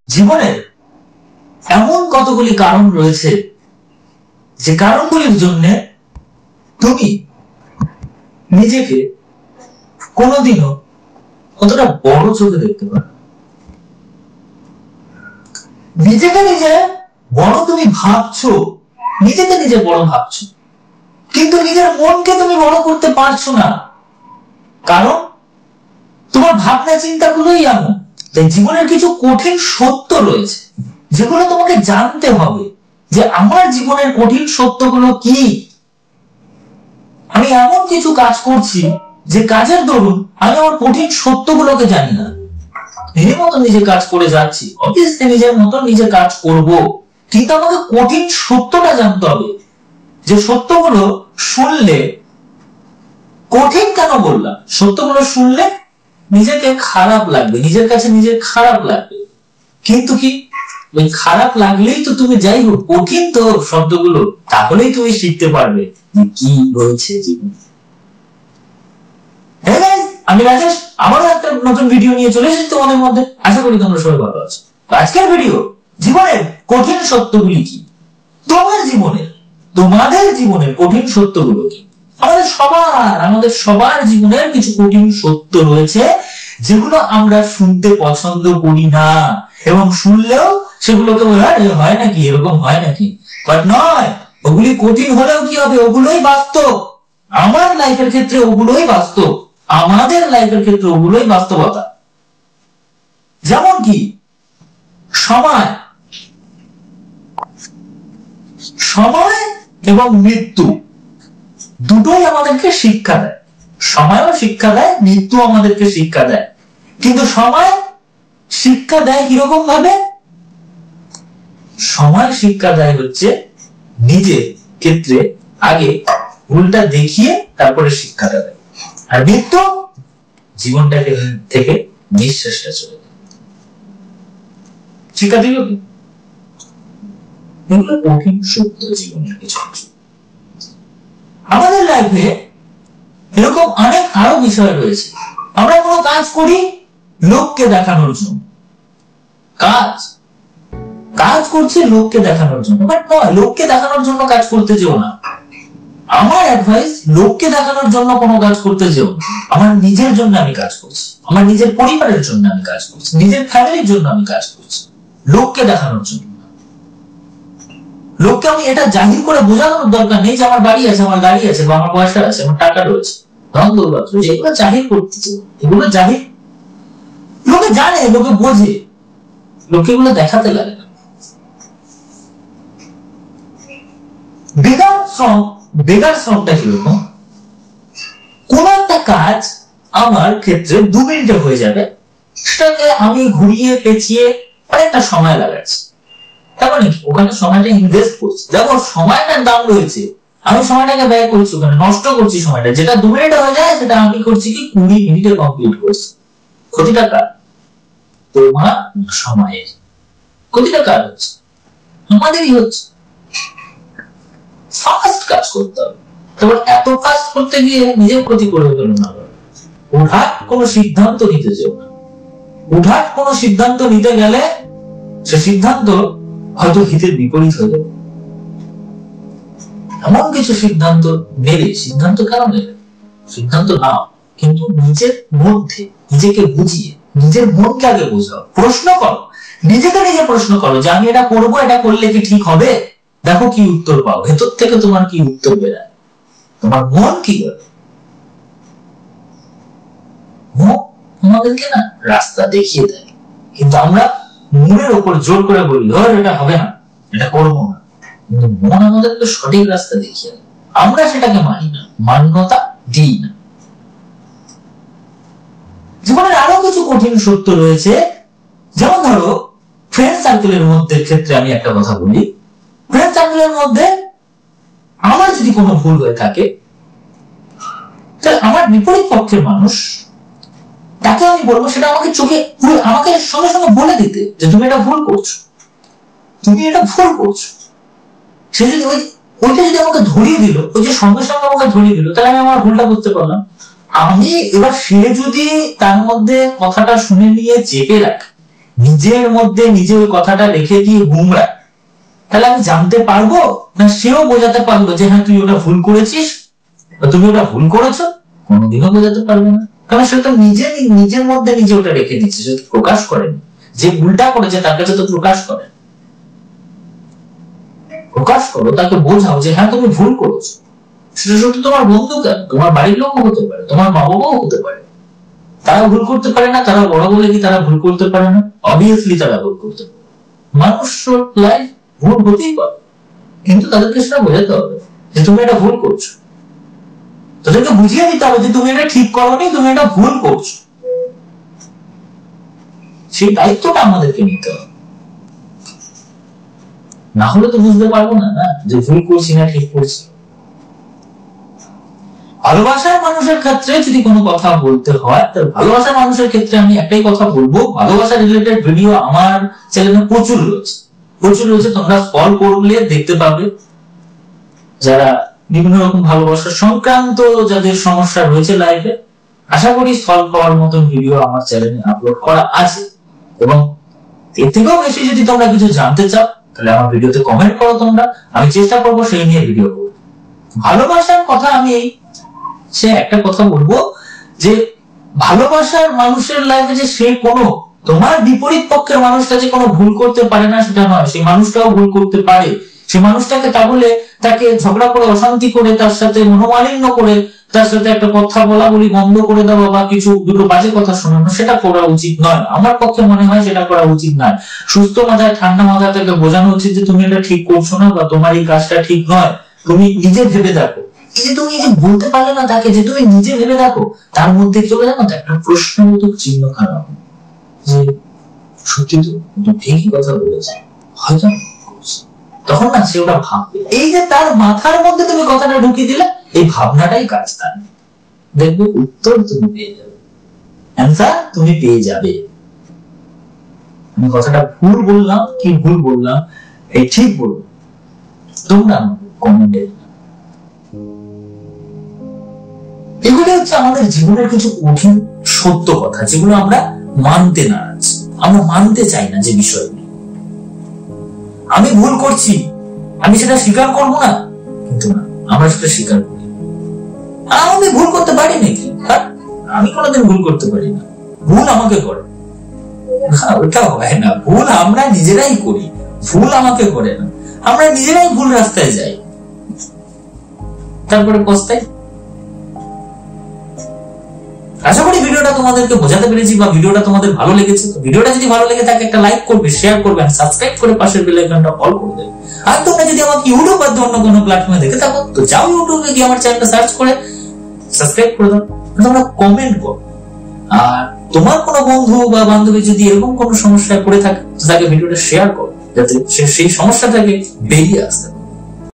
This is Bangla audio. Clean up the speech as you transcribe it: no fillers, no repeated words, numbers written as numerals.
জীবনের এমন কতগুলি কারণ রয়েছে যে কারণগুলির জন্য তুমি নিজেকে কোনোদিনও অতটা বড় চোখে দেখতে পারো। নিজেকে নিজে বড় তুমি ভাবছো, নিজেকে নিজে বড় ভাবছো, কিন্তু নিজের মনকে তুমি বড় করতে পারছো না। কারণ তোমার ভাবনা চিন্তাগুলোই এমন। তাই জীবনের কিছু কঠিন সত্য রয়েছে যেগুলো তোমাকে জানতে হবে যে আমার জীবনের কঠিন সত্যগুলো কি। আমি এমন কিছু কাজ করছি যে কাজের দরুন আমি আমার কঠিন সত্যগুলোকে জানি না। নিজের মতো নিজে কাজ করে যাচ্ছি, অবভিয়াসলি নিজের মতো নিজে কাজ করব, কিন্তু আমাকে কঠিন সত্যটা জানতে হবে যে সত্যগুলো শুনলে, কঠিন কেন বললাম, সত্যগুলো শুনলে নিজেকে খারাপ লাগবে, নিজের কাছে নিজের খারাপ লাগবে, কিন্তু কি ওই খারাপ লাগলেই তো তুমি যাই হোক কঠিন তো শব্দগুলো, তাহলেই তুমি শিখতে পারবে কি হয়েছে জীবনে। আমি রাজেশ আবারও একটা নতুন ভিডিও নিয়ে চলে এসেছি তোমাদের মধ্যে। আশা করি তোমরা সবাই ভালো আছো। আজকের ভিডিও জীবনের কঠিন সত্যগুলি কি, তোমার জীবনের, তোমাদের জীবনের কঠিন সত্যগুলো কি। আমাদের সবার জীবনের কিছু কঠিন সত্য রয়েছে যেগুলো আমরা শুনতে পছন্দ করি না, এবং শুনলেও সেগুলোকে হয় নাকি, এরকম হয় নাকি, বাট নয়, ওগুলি কঠিন হলেও কি হবে, ওগুলোই বাস্তব। আমার লাইফের ক্ষেত্রে ওগুলোই বাস্তব, আমাদের লাইফের ক্ষেত্রে ওগুলোই বাস্তবতা। যেমন কি সময়, সময় এবং মৃত্যু দুটোই আমাদেরকে শিক্ষা দেয়। সময়ও শিক্ষা দেয়, মৃত্যু আমাদেরকে শিক্ষা দেয়। কিন্তু সময় শিক্ষা দেয় কিরকম ভাবে? সময় শিক্ষা দেয় হচ্ছে নিজের ক্ষেত্রে আগে ভুলটা দেখিয়ে তারপরে শিক্ষাটা দেয়, আর মৃত্যু জীবনটাকে থেকে নিঃশ্বাসটা চলে যায়। শিক্ষা দিল কি? এগুলো কঠিন সত্য জীবনের কিছু। আমাদের লাইফে এরকম অনেক আরো বিষয় রয়েছে। আমরা কোনো কাজ করি লোককে দেখানোর জন্য, কাজ করছি লোককে দেখানোর জন্য, বাট নয়, লোককে দেখানোর জন্য কাজ করতে যেও না। আমার অ্যাডভাইস, লোককে দেখানোর জন্য কোনো কাজ করতে যেও না। আমার নিজের জন্য আমি কাজ করছি, আমার নিজের পরিবারের জন্য আমি কাজ করছি, নিজের ফ্যামিলির জন্য আমি কাজ করছি, লোককে দেখানোর জন্য। লোককে আমি এটা জাহির করে বোঝানোর দরকার নেই যে আমার বাড়ি আছে, আমার গাড়ি আছে, বা আমার পয়সা আছে, আমার টাকা রয়েছে, ধন দৌলত, এগুলো জাহির করতেছে, এগুলো জাহির লোকে জানে, লোকে বোঝে, লোকে এগুলো দেখাতে লাগে না। বেকার শ্রমটা কিরকম? কোন একটা কাজ আমার ক্ষেত্রে 2 মিনিটে হয়ে যাবে, সেটাকে আমি ঘুরিয়ে পেঁচিয়ে অনেকটা সময় লাগাচ্ছি। তার মানে ওখানে সময়টা ইনভেস্ট করছি, দেখো সময়টার দাম রয়েছে, আমি সময়টাকে ব্যয় করছি, ওখানে নষ্ট করছি সময়টা। যেটা 2 মিনিটে হয়ে যায় সেটা আমি করছি কি 20 মিনিটে কমপ্লিট করছি। ক্ষতিটা কার? তোমার সময়ের। ক্ষতিটা কার হচ্ছে? আমাদেরই হচ্ছে। ফাস্ট কাজ করতে হবে, তবে এত কাজ করতে গিয়ে নিজের ক্ষতি করে ফেলো না। হুটহাট কোনো সিদ্ধান্ত নিতে যেও না। হুটহাট কোনো সিদ্ধান্ত নিতে গেলে সে সিদ্ধান্ত হয়তো হিতের বিপরীত হয়ে যাবে। এমন কিছু সিদ্ধান্ত নেবে, সিদ্ধান্ত কেন নেবে? সিদ্ধান্ত নাও, কিন্তু নিজের মধ্যে নিজেকে বুঝিয়ে, নিজের মনকে আগে বোঝাও। প্রশ্ন করো, নিজেকে নিজে প্রশ্ন করো যে আমি এটা করবো, এটা করলে কি ঠিক হবে? দেখো কি উত্তর পাও, ভেতর থেকে তোমার কি উত্তর বেরায়, তোমার মন কি করে। মন আমাদেরকে না রাস্তা দেখিয়ে দেয়, কিন্তু আমরা মনের উপর জোর করে বলি এটা হবে না, এটা করবো না, কিন্তু মন আমাদেরকে সঠিক রাস্তা দেখিয়ে দেয়, আমরা সেটাকে মানি না, মান্যতা দিই না। জীবনের আরো কিছু কঠিন সত্য রয়েছে, যেমন ধরো ফ্রেন্ড সার্কেলের মধ্যে ক্ষেত্রে আমি একটা কথা বলি। ফ্রেন্ড সার্কেলের মধ্যে আমার যদি কোনো ভুল হয়ে থাকে, তাহলে আমার বিপরীত পক্ষের মানুষ, তাকে আমি বলবো সেটা আমাকে চোখে, আমাকে সঙ্গে সঙ্গে বলে দিতে যে তুমি এটা ভুল করছো, তুমি এটা ভুল করছো। সে যদি ওইটা যদি আমাকে ধরিয়ে দিল, ওই যে সঙ্গে সঙ্গে আমাকে ধরিয়ে দিল, তাহলে আমি আমার ভুলটা বুঝতে পারলাম। আমি এবার সে যদি তার মধ্যে কথাটা শুনে নিয়ে চেপে রাখে, নিজের মধ্যে নিজে ওই কথাটা রেখে দিয়ে গুমরা, তাহলে আমি জানতে পারবো না সেও বোঝাতে পারলো যে হ্যাঁ তুই ওটা ভুল করেছিস বা তুমি ওটা ভুল করেছো? কোনোদিনও বোঝাতে পারবে না, কারণ সে তো নিজের মধ্যে নিজে ওটা রেখে দিচ্ছে, সে তো প্রকাশ করেনি। যে ভুলটা করেছে তার কাছে তো প্রকাশ করে, প্রকাশ করো, তাকে বোঝাও যে হ্যাঁ তুমি ভুল করেছো। সেটা শুধু তোমার বন্ধু কেন, তোমার বাড়ির লোকও হতে পারে, তোমার মা বাবাও হতে পারে। তারা ভুল করতে পারে না, তারা বড় বলে কি তারা ভুল করতে পারে না? অবভিয়াসলি তারা ভুল করতে পারে। মানুষ লাইফ ভুল হতেই পারে, কিন্তু তাদেরকে সেটা বোঝাতে হবে যে তুমি এটা ভুল করছো। তাদেরকে বুঝিয়ে দিতে হবে যে তুমি এটা ঠিক করোনি, তুমি এটা ভুল করছো। সেই দায়িত্বটা আমাদেরকে নিতে হবে, না হলে তো বুঝতে পারবো না যে ভুল করছি না ঠিক করছি। ভালোবাসার মানুষের ক্ষেত্রে যদি কোনো কথা বলতে হয়, তাহলে ভালোবাসার মানুষের ক্ষেত্রে আমি একটাই কথা বলবো, ভালোবাসা রিলেটেড ভিডিও আমার চ্যানেলে প্রচুর রয়েছে, তোমরা স্ক্রল করলে দেখতে পাবে। যারা বিভিন্ন রকম ভালোবাসা সংক্রান্ত যাদের সমস্যা রয়েছে লাইফে, আশা করি সলভ হওয়ার মতন ভিডিও আমার চ্যানেলে আপলোড করা আছে। এবং এর থেকেও বেশি যদি তোমরা কিছু জানতে চাও, তাহলে আমার ভিডিওতে কমেন্ট করো তোমরা, আমি চেষ্টা করবো সেই নিয়ে ভিডিও করবো। ভালোবাসার কথা আমি সে একটা কথা বলবো যে ভালোবাসার মানুষের লাইফে যে সে কোনো তোমার বিপরীত পক্ষের মানুষটা যে কোনো ভুল করতে পারে না সেটা নয়, সেই মানুষটাও ভুল করতে পারে। সেই মানুষটাকে তাহলে তাকে ঝগড়া করে, অশান্তি করে, তার সাথে মনোমালিন্য করে, তার সাথে একটা কথা বলা বলি বন্ধ করে দেওয়া বা কিছু দুটো বাজে কথা শোনানো, সেটা করা উচিত নয়। আমার পক্ষে মনে হয় সেটা করা উচিত নয়। সুস্থ মাথায়, ঠান্ডা মাথায় তাকে বোঝানো উচিত যে তুমি এটা ঠিক করছো না বা তোমার এই কাজটা ঠিক নয়, তুমি নিজে ভেবে দেখো। যে তুমি যে বলতে পারলে না তাকে যে তুমি নিজে ভেবে দেখো, তার মধ্যে চলে যাবো একটা প্রশ্নবোধক চিহ্ন খারাপ যে সত্যি তো ঠিকই কথা বলেছে, হয়তো তখন না সে ওটা ভাববে। এই যে তার মাথার মধ্যে তুমি কথাটা ঢুকিয়ে দিলে, এই ভাবনাটাই কাজ তার, দেখবে উত্তর তুমি পেয়ে যাবে, অ্যান্সার তুমি পেয়ে যাবে। আমি কথাটা ভুল বললাম কি ভুল বললাম, এই ঠিক বলবো, তোমরা কমেন্টে। এগুলো হচ্ছে আমাদের জীবনের কিছু কঠিন সত্য কথা, যেগুলো আমরা মানতে নারাজ, আমরা মানতে চাই না। যে বিষয়গুলো আমি ভুল করছি, আমি সেটা স্বীকার করবো না, কিন্তু না, আমরা সেটা স্বীকার করি। আমি ভুল করতে পারি নাকি? আমি কোনোদিন ভুল করতে পারি না, ভুল আমাকে করে। ওটা হয় না, ভুল আমরা নিজেরাই করি, ভুল আমাকে করে না। আমরা নিজেরাই ভুল রাস্তায় যাই, তারপরে পস্তাই। আশা করি ভিডিওটা তোমাদেরকে বোঝাতে পেরেছি বা ভিডিওটা তোমাদের ভালো লেগেছে। তো ভিডিওটা যদি ভালো লেগে থাকে একটা লাইক করবে, শেয়ার করবে, আর সাবস্ক্রাইব করে পাশের বেল আইকনটা অল করে দেবে। আর তোমরা যদি আমাকে ইউটিউব বা অন্য কোনো প্ল্যাটফর্মে দেখে থাকো, তো যাও ইউটিউবে গিয়ে আমার চ্যানেলটা সার্চ করে সাবস্ক্রাইব করে দাও, তোমরা কমেন্ট করো। আর তোমার কোনো বন্ধু বা বান্ধবী যদি এরকম কোনো সমস্যায় পড়ে থাকে, তাকে ভিডিওটা শেয়ার করো, যাতে সে সেই সমস্যা থেকে বেরিয়ে আসতে পারে।